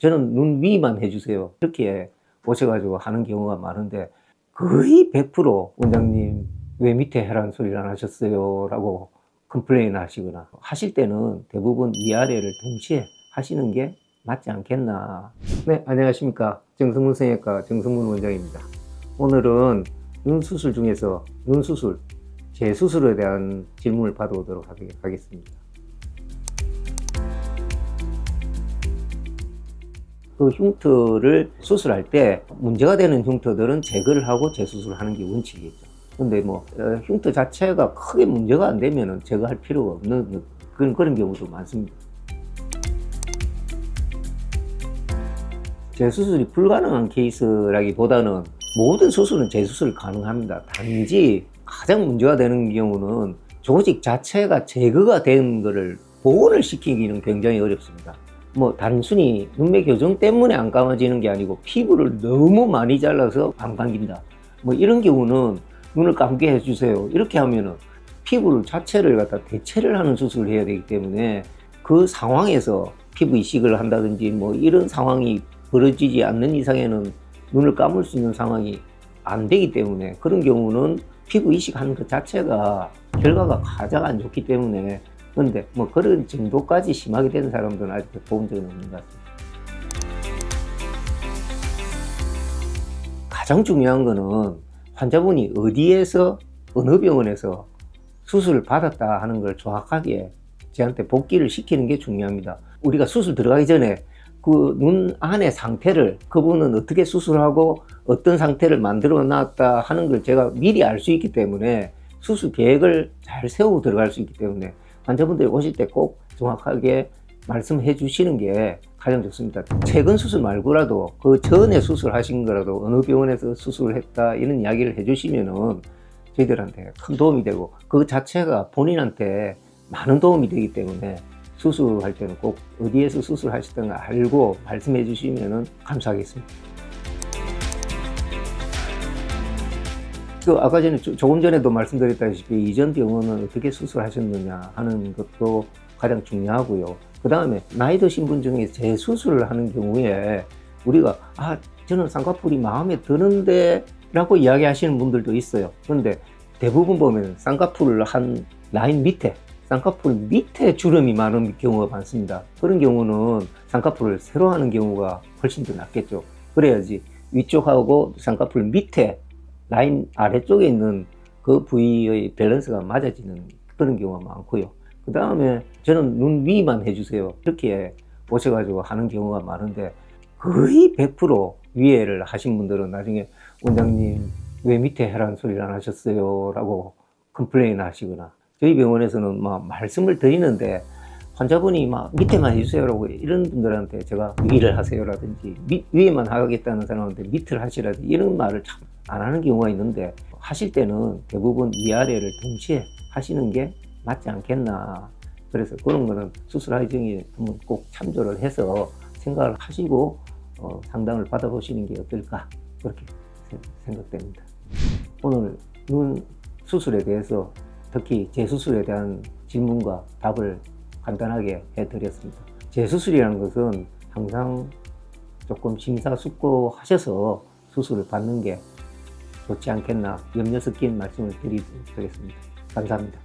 저는 눈 위만 해주세요. 이렇게 오셔가지고 하는 경우가 많은데 거의 100% 원장님 왜 밑에 해라는 소리를 안 하셨어요? 라고 컴플레인 하시거나 하실 때는 대부분 위아래를 동시에 하시는 게 맞지 않겠나. 네, 안녕하십니까. 정성문 성형외과 정성문 원장입니다. 오늘은 눈 수술 중에서 눈 수술, 재수술에 대한 질문을 받아보도록 하겠습니다. 그 흉터를 수술할 때 문제가 되는 흉터들은 제거를 하고 재수술을 하는 게 원칙이겠죠. 근데 흉터 자체가 크게 문제가 안 되면 제거할 필요가 없는 그런 경우도 많습니다. 재수술이 불가능한 케이스라기보다는 모든 수술은 재수술 가능합니다. 단지 가장 문제가 되는 경우는 조직 자체가 제거가 된 거를 복원을 시키기는 굉장히 어렵습니다. 단순히 눈매 교정 때문에 안 감아지는 게 아니고 피부를 너무 많이 잘라서 안 감긴다. 이런 경우는 눈을 감게 해주세요. 이렇게 하면은 피부를 자체를 갖다 대체를 하는 수술을 해야 되기 때문에 그 상황에서 피부 이식을 한다든지 이런 상황이 벌어지지 않는 이상에는 눈을 감을 수 있는 상황이 안 되기 때문에 그런 경우는 피부 이식하는 것 자체가 결과가 가장 안 좋기 때문에 근데 그런 정도까지 심하게 된 사람들은 아직 본 적은 없는 것 같습니다. 가장 중요한 거는 환자분이 어디에서 어느 병원에서 수술을 받았다 하는 걸 정확하게 저한테 복기를 시키는 게 중요합니다. 우리가 수술 들어가기 전에 그 눈 안의 상태를 그분은 어떻게 수술하고 어떤 상태를 만들어 놨다 하는 걸 제가 미리 알 수 있기 때문에 수술 계획을 잘 세우고 들어갈 수 있기 때문에 환자분들이 오실 때 꼭 정확하게 말씀해 주시는 게 가장 좋습니다. 최근 수술 말고라도 그 전에 수술하신 거라도 어느 병원에서 수술을 했다 이런 이야기를 해 주시면은 저희들한테 큰 도움이 되고 그 자체가 본인한테 많은 도움이 되기 때문에 수술할 때는 꼭 어디에서 수술하셨던 거 알고 말씀해 주시면은 감사하겠습니다. 아까 전에 조금 전에도 말씀드렸다시피 이전 병원은 어떻게 수술하셨느냐 하는 것도 가장 중요하고요. 그 다음에 나이 드신 분 중에 재수술을 하는 경우에 우리가 저는 쌍꺼풀이 마음에 드는데 라고 이야기하시는 분들도 있어요. 그런데 대부분 보면 쌍꺼풀을 한 라인 밑에 쌍꺼풀 밑에 주름이 많은 경우가 많습니다. 그런 경우는 쌍꺼풀을 새로 하는 경우가 훨씬 더 낫겠죠. 그래야지 위쪽하고 쌍꺼풀 밑에 라인 아래쪽에 있는 그 부위의 밸런스가 맞아지는 그런 경우가 많고요. 그 다음에 저는 눈 위만 해주세요. 이렇게 오셔가지고 하는 경우가 많은데 거의 100% 위에를 하신 분들은 나중에 원장님 왜 밑에 해라는 소리를 안 하셨어요? 라고 컴플레인 하시거나 저희 병원에서는 말씀을 드리는데 환자분이 밑에만 해주세요라고 이런 분들한테 제가 위를 하세요라든지 위에만 하겠다는 사람한테 밑을 하시라든지 이런 말을 참 안 하는 경우가 있는데 하실 때는 대부분 위아래를 동시에 하시는 게 맞지 않겠나. 그래서 그런 거는 수술하기 전에 한번 꼭 참조를 해서 생각을 하시고 상담을 받아보시는 게 어떨까 그렇게 생각됩니다. 오늘 눈 수술에 대해서 특히 재수술에 대한 질문과 답을 간단하게 해드렸습니다. 재수술이라는 것은 항상 조금 심사숙고하셔서 수술을 받는 게 좋지 않겠나 염려 섞인 말씀을 드리겠습니다. 감사합니다.